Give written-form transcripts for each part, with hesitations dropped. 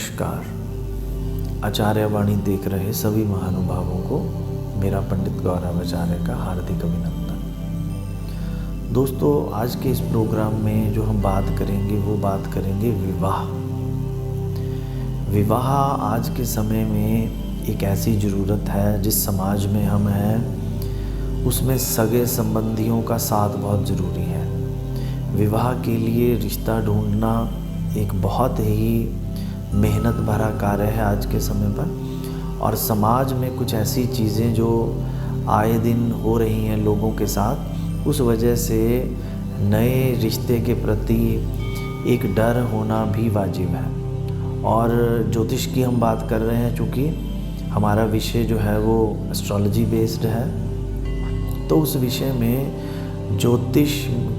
नमस्कार। आचार्यवाणी देख रहे सभी महानुभावों को मेरा पंडित गौरव आचार्य का हार्दिक अभिनंदन। दोस्तों, आज के इस प्रोग्राम में जो हम बात करेंगे वो बात करेंगे विवाह आज के समय में एक ऐसी ज़रूरत है जिस समाज में हम हैं उसमें सगे संबंधियों का साथ बहुत ज़रूरी है। विवाह के लिए रिश्ता ढूंढना एक बहुत ही मेहनत भरा कार्य है आज के समय पर, और समाज में कुछ ऐसी चीज़ें जो आए दिन हो रही हैं लोगों के साथ, उस वजह से नए रिश्ते के प्रति एक डर होना भी वाजिब है। और ज्योतिष की हम बात कर रहे हैं, चूँकि हमारा विषय जो है वो एस्ट्रोलॉजी बेस्ड है, तो उस विषय में ज्योतिष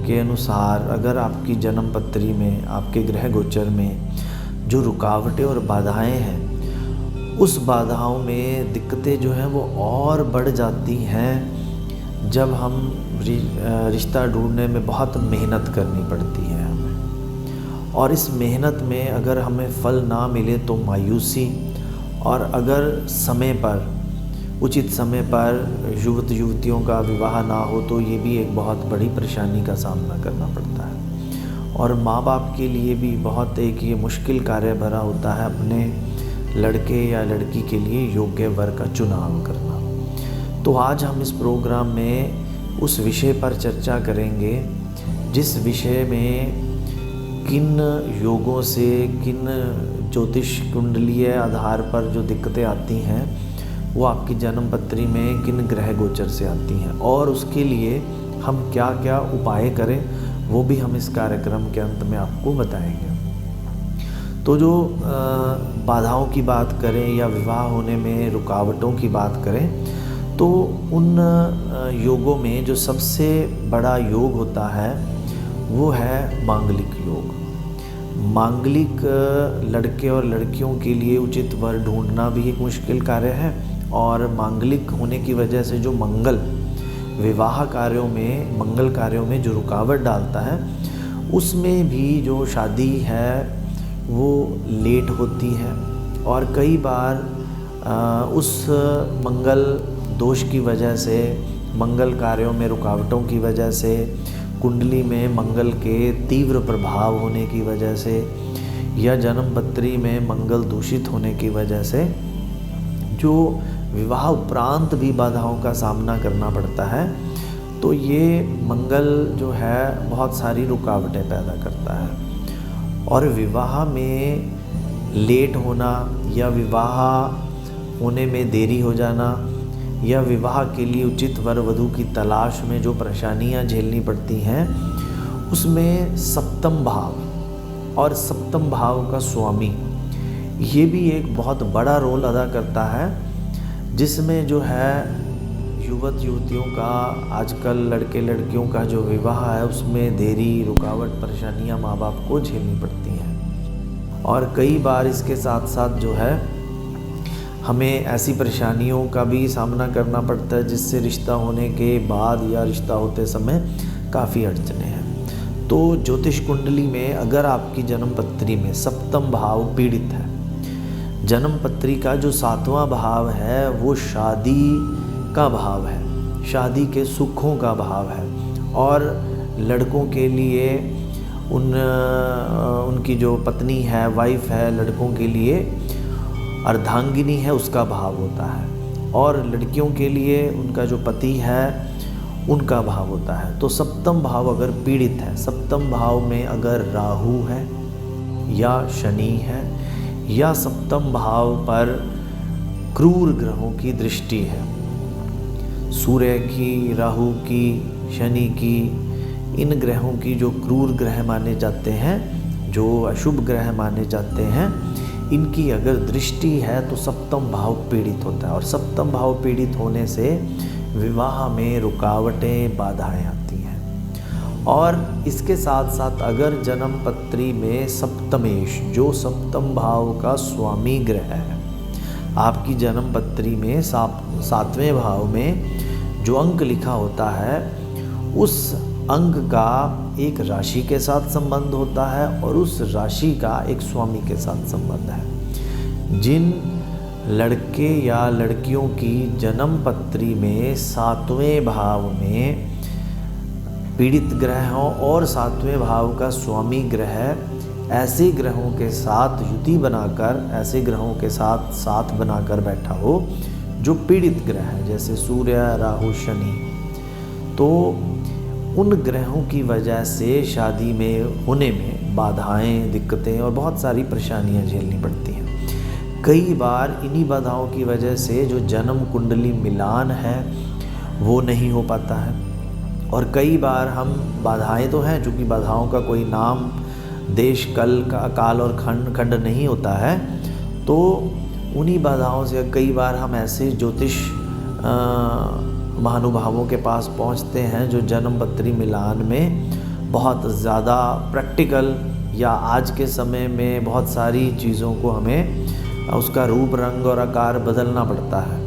के अनुसार अगर आपकी जन्म पत्री में, आपके ग्रह गोचर में जो रुकावटें और बाधाएं हैं, उस बाधाओं में दिक्कतें जो हैं वो और बढ़ जाती हैं जब हम रिश्ता ढूंढने में बहुत मेहनत करनी पड़ती है हमें। और इस मेहनत में अगर हमें फल ना मिले तो मायूसी, और अगर समय पर, उचित समय पर युवक युवतियों का विवाह ना हो तो ये भी एक बहुत बड़ी परेशानी का सामना करना पड़ता है। और माँ बाप के लिए भी बहुत एक ये मुश्किल कार्य भरा होता है अपने लड़के या लड़की के लिए योग्य वर का चुनाव करना। तो आज हम इस प्रोग्राम में उस विषय पर चर्चा करेंगे जिस विषय में किन योगों से, किन ज्योतिष कुंडलीय आधार पर जो दिक्कतें आती हैं वो आपकी जन्म पत्री में किन ग्रह गोचर से आती हैं, और उसके लिए हम क्या क्या उपाय करें वो भी हम इस कार्यक्रम के अंत में आपको बताएंगे। तो जो बाधाओं की बात करें या विवाह होने में रुकावटों की बात करें, तो उन योगों में जो सबसे बड़ा योग होता है वो है मांगलिक योग। मांगलिक लड़के और लड़कियों के लिए उचित वर ढूंढना भी एक मुश्किल कार्य है, और मांगलिक होने की वजह से जो मंगल विवाह कार्यों में, मंगल कार्यों में जो रुकावट डालता है, उसमें भी जो शादी है वो लेट होती है। और कई बार उस मंगल दोष की वजह से, मंगल कार्यों में रुकावटों की वजह से, कुंडली में मंगल के तीव्र प्रभाव होने की वजह से, या जन्म पत्री में मंगल दूषित होने की वजह से जो विवाह उपरांत भी बाधाओं का सामना करना पड़ता है, तो ये मंगल जो है बहुत सारी रुकावटें पैदा करता है। और विवाह में लेट होना, या विवाह होने में देरी हो जाना, या विवाह के लिए उचित वर वधू की तलाश में जो परेशानियां झेलनी पड़ती हैं, उसमें सप्तम भाव और सप्तम भाव का स्वामी ये भी एक बहुत बड़ा रोल अदा करता है, जिसमें जो है युवक युवतियों का, आजकल लड़के लड़कियों का जो विवाह है उसमें देरी, रुकावट, परेशानियां माँ बाप को झेलनी पड़ती हैं। और कई बार इसके साथ साथ जो है हमें ऐसी परेशानियों का भी सामना करना पड़ता है जिससे रिश्ता होने के बाद या रिश्ता होते समय काफ़ी अड़चने हैं। तो ज्योतिष कुंडली में अगर आपकी जन्म पत्री में सप्तम भाव पीड़ित है, जन्म पत्री का जो 7वां भाव है वो शादी का भाव है, शादी के सुखों का भाव है, और लड़कों के लिए उनकी जो पत्नी है, वाइफ है, लड़कों के लिए अर्धांगिनी है, उसका भाव होता है, और लड़कियों के लिए उनका जो पति है उनका भाव होता है। तो सप्तम भाव अगर पीड़ित है, सप्तम भाव में अगर राहु है या शनि है, या सप्तम भाव पर क्रूर ग्रहों की दृष्टि है, सूर्य की, राहु की, शनि की, इन ग्रहों की जो क्रूर ग्रह माने जाते हैं, जो अशुभ ग्रह माने जाते हैं, इनकी अगर दृष्टि है तो सप्तम भाव पीड़ित होता है। और सप्तम भाव पीड़ित होने से विवाह में रुकावटें, बाधाएं आती हैं। और इसके साथ साथ अगर जन्म पत्री में सप्तमेश, जो सप्तम भाव का स्वामी ग्रह है, आपकी जन्म पत्री में 7वें भाव में जो अंक लिखा होता है, उस अंक का एक राशि के साथ संबंध होता है और उस राशि का एक स्वामी के साथ संबंध है। जिन लड़के या लड़कियों की जन्म पत्री में 7वें भाव में पीड़ित ग्रह हो और 7वें भाव का स्वामी ग्रह ऐसे ग्रहों के साथ युति बनाकर, ऐसे ग्रहों के साथ साथ बनाकर बैठा हो जो पीड़ित ग्रह है, जैसे सूर्य, राहु, शनि, तो उन ग्रहों की वजह से शादी में होने में बाधाएं, दिक्कतें और बहुत सारी परेशानियां झेलनी पड़ती हैं। कई बार इन्हीं बाधाओं की वजह से जो जन्म कुंडली मिलान है वो नहीं हो पाता है, और कई बार हम बाधाएं तो हैं, चूँकि बाधाओं का कोई नाम, देश, काल और खंड नहीं होता है, तो उन्हीं बाधाओं से कई बार हम ऐसे ज्योतिष महानुभावों के पास पहुंचते हैं जो जन्म पत्री मिलान में बहुत ज़्यादा प्रैक्टिकल, या आज के समय में बहुत सारी चीज़ों को हमें उसका रूप, रंग और आकार बदलना पड़ता है,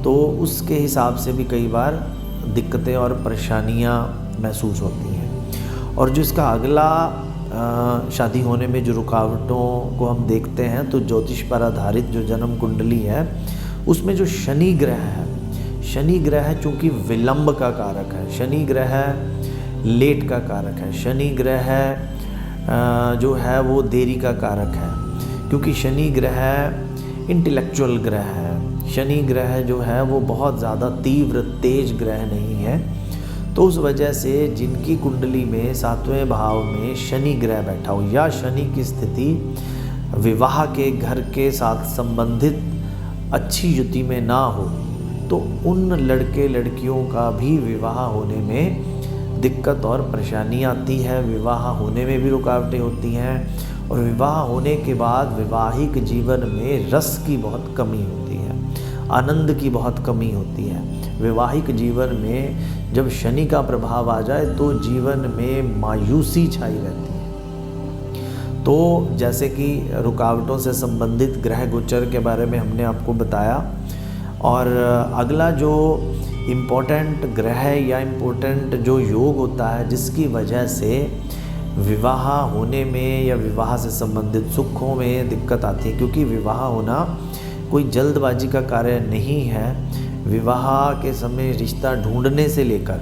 तो उसके हिसाब से भी कई बार दिक्कतें और परेशानियां महसूस होती हैं। और जो इसका अगला शादी होने में जो रुकावटों को हम देखते हैं, तो ज्योतिष पर आधारित जो जन्म कुंडली है उसमें जो शनि ग्रह है, शनि ग्रह चूँकि विलंब का कारक है, शनि ग्रह लेट का कारक है, शनि ग्रह जो है वो देरी का कारक है, क्योंकि शनि ग्रह इंटेलेक्चुअल ग्रह है, शनि ग्रह जो है वो बहुत ज़्यादा तीव्र तेज ग्रह नहीं है। तो उस वजह से जिनकी कुंडली में 7वें भाव में शनि ग्रह बैठा हो या शनि की स्थिति विवाह के घर के साथ संबंधित अच्छी युति में ना हो, तो उन लड़के लड़कियों का भी विवाह होने में दिक्कत और परेशानी आती है, विवाह होने में भी रुकावटें होती हैं, और विवाह होने के बाद वैवाहिक जीवन में रस की बहुत कमी होती है, आनंद की बहुत कमी होती है। वैवाहिक जीवन में जब शनि का प्रभाव आ जाए तो जीवन में मायूसी छाई रहती है। तो जैसे कि रुकावटों से संबंधित ग्रह गोचर के बारे में हमने आपको बताया, और अगला जो इम्पोर्टेंट ग्रह या इम्पोर्टेंट जो योग होता है जिसकी वजह से विवाह होने में या विवाह से संबंधित सुखों में दिक्कत आती है, क्योंकि विवाह होना कोई जल्दबाजी का कार्य नहीं है। विवाह के समय रिश्ता ढूंढने से लेकर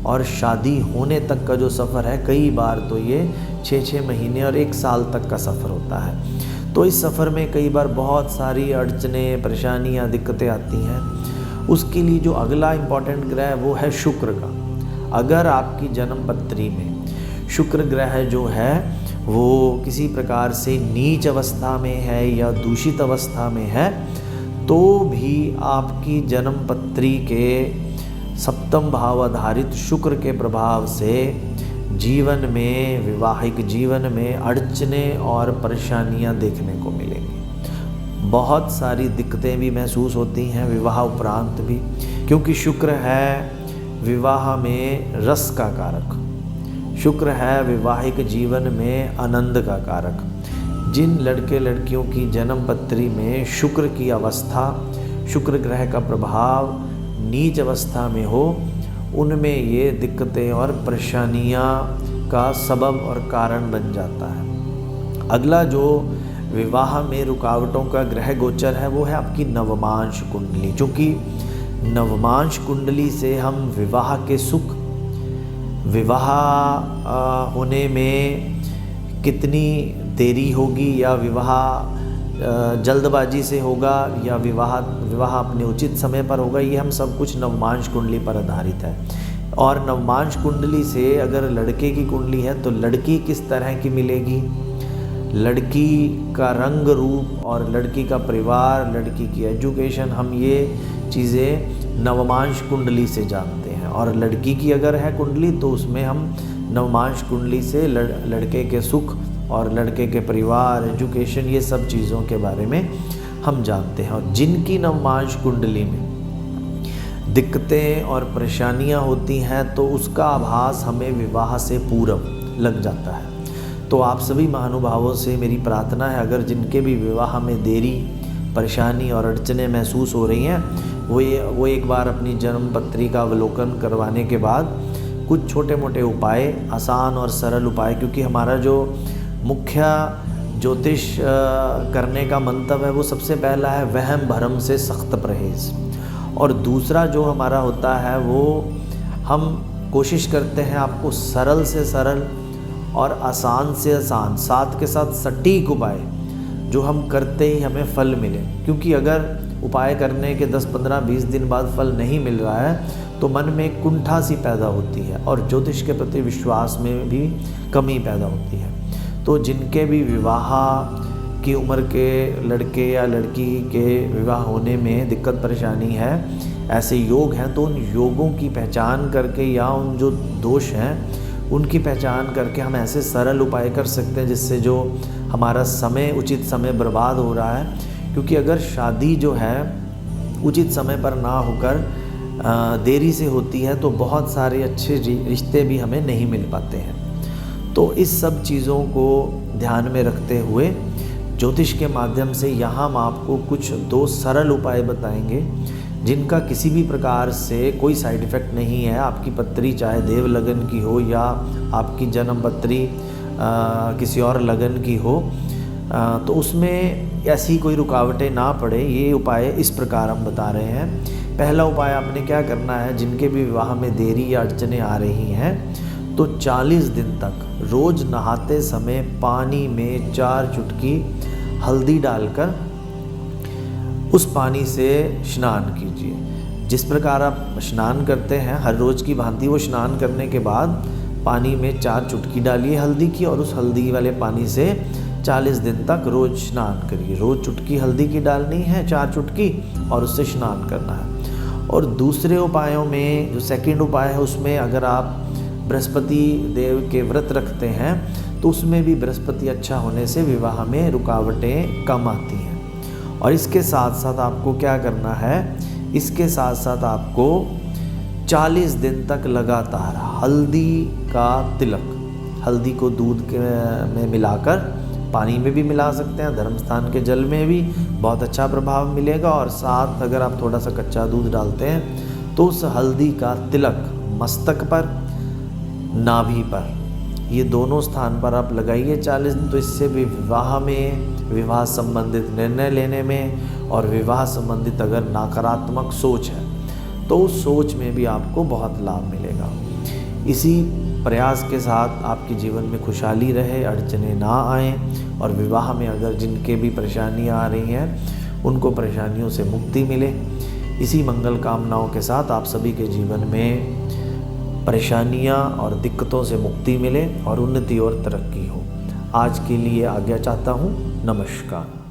और शादी होने तक का जो सफ़र है, कई बार तो ये 6-6 महीने और 1 साल तक का सफ़र होता है। तो इस सफ़र में कई बार बहुत सारी अड़चनें, परेशानियाँ, दिक्कतें आती हैं। उसके लिए जो अगला इम्पॉर्टेंट ग्रह है वो है शुक्र का। अगर आपकी जन्म पत्री में शुक्र ग्रह जो है वो किसी प्रकार से नीच अवस्था में है या दूषित अवस्था में है, तो भी आपकी जन्म पत्री के 7वें भाव आधारित शुक्र के प्रभाव से जीवन में, वैवाहिक जीवन में अड़चनें और परेशानियां देखने को मिलेंगी। बहुत सारी दिक्कतें भी महसूस होती हैं विवाह उपरांत भी, क्योंकि शुक्र है विवाह में रस का कारक, शुक्र है वैवाहिक जीवन में आनंद का कारक। जिन लड़के लड़कियों की जन्म पत्री में शुक्र की अवस्था, शुक्र ग्रह का प्रभाव नीच अवस्था में हो, उनमें ये दिक्कतें और परेशानियां का सबब और कारण बन जाता है। अगला जो विवाह में रुकावटों का ग्रह गोचर है वो है आपकी नवमांश कुंडली। चूँकि नवमांश कुंडली से हम विवाह के सुख, विवाह होने में कितनी देरी होगी या विवाह जल्दबाजी से होगा या विवाह अपने उचित समय पर होगा, ये हम सब कुछ नवमांश कुंडली पर आधारित है। और नवमांश कुंडली से अगर लड़के की कुंडली है तो लड़की किस तरह की मिलेगी, लड़की का रंग रूप और लड़की का परिवार, लड़की की एजुकेशन, हम ये चीज़ें नवमांश कुंडली से जानते हैं। और लड़की की अगर है कुंडली तो उसमें हम नवमांश कुंडली से लड़के के सुख और लड़के के परिवार, एजुकेशन, ये सब चीज़ों के बारे में हम जानते हैं। और जिनकी नवमांश कुंडली में दिक्कतें और परेशानियां होती हैं तो उसका आभास हमें विवाह से पूर्व लग जाता है। तो आप सभी महानुभावों से मेरी प्रार्थना है, अगर जिनके भी विवाह में देरी, परेशानी और अड़चनें महसूस हो रही हैं, वो एक बार अपनी जन्म पत्री का अवलोकन करवाने के बाद कुछ छोटे मोटे उपाय, आसान और सरल उपाय, क्योंकि हमारा जो मुख्य ज्योतिष करने का मंतव्य है वो सबसे पहला है वहम भरम से सख्त परहेज़, और दूसरा जो हमारा होता है वो हम कोशिश करते हैं आपको सरल से सरल और आसान से आसान, साथ के साथ सटीक उपाय जो हम करते ही हमें फल मिले। क्योंकि अगर उपाय करने के 10, 15, 20 दिन बाद फल नहीं मिल रहा है तो मन में कुंठा सी पैदा होती है और ज्योतिष के प्रति विश्वास में भी कमी पैदा होती है। तो जिनके भी विवाह की उम्र के लड़के या लड़की के विवाह होने में दिक्कत परेशानी है, ऐसे योग हैं, तो उन योगों की पहचान करके या उन जो दोष हैं उनकी पहचान करके हम ऐसे सरल उपाय कर सकते हैं जिससे जो हमारा समय, उचित समय बर्बाद हो रहा है। क्योंकि अगर शादी जो है उचित समय पर ना होकर देरी से होती है तो बहुत सारे अच्छे रिश्ते भी हमें नहीं मिल पाते हैं। तो इस सब चीज़ों को ध्यान में रखते हुए ज्योतिष के माध्यम से यहाँ हम आपको कुछ 2 सरल उपाय बताएंगे जिनका किसी भी प्रकार से कोई साइड इफ़ेक्ट नहीं है। आपकी पत्री चाहे देव लगन की हो या आपकी जन्म पत्री किसी और लगन की हो, तो उसमें ऐसी कोई रुकावटें ना पड़े, ये उपाय इस प्रकार हम बता रहे हैं। पहला उपाय आपने क्या करना है, जिनके भी विवाह में देरी या अड़चनें आ रही हैं तो 40 दिन तक रोज़ नहाते समय पानी में 4 चुटकी हल्दी डालकर उस पानी से स्नान कीजिए। जिस प्रकार आप स्नान करते हैं हर रोज़ की भांति, वो स्नान करने के बाद पानी में 4 चुटकी डालिए हल्दी की और उस हल्दी वाले पानी से 40 दिन तक रोज़ स्नान करिए। रोज़ चुटकी हल्दी की डालनी है, 4 चुटकी, और उससे स्नान करना है। और दूसरे उपायों में जो सेकंड उपाय है उसमें अगर आप बृहस्पति देव के व्रत रखते हैं तो उसमें भी बृहस्पति अच्छा होने से विवाह में रुकावटें कम आती हैं। और इसके साथ साथ आपको क्या करना है, इसके साथ साथ आपको 40 दिन तक लगातार हल्दी का तिलक, हल्दी को दूध में मिलाकर, पानी में भी मिला सकते हैं, धर्म स्थान के जल में भी बहुत अच्छा प्रभाव मिलेगा, और साथ अगर आप थोड़ा सा कच्चा दूध डालते हैं तो उस हल्दी का तिलक मस्तक पर, नाभि पर, ये दोनों स्थान पर आप लगाइए 40 दिन। तो इससे भी विवाह में, विवाह संबंधित निर्णय लेने में और विवाह संबंधित अगर नकारात्मक सोच है तो उस सोच में भी आपको बहुत लाभ मिलेगा। इसी प्रयास के साथ आपके जीवन में खुशहाली रहे, अड़चनें ना आएँ, और विवाह में अगर जिनके भी परेशानियाँ आ रही हैं उनको परेशानियों से मुक्ति मिले। इसी मंगल कामनाओं के साथ आप सभी के जीवन में परेशानियाँ और दिक्कतों से मुक्ति मिले और उन्नति और तरक्की हो। आज के लिए आज्ञा चाहता हूँ। नमस्कार।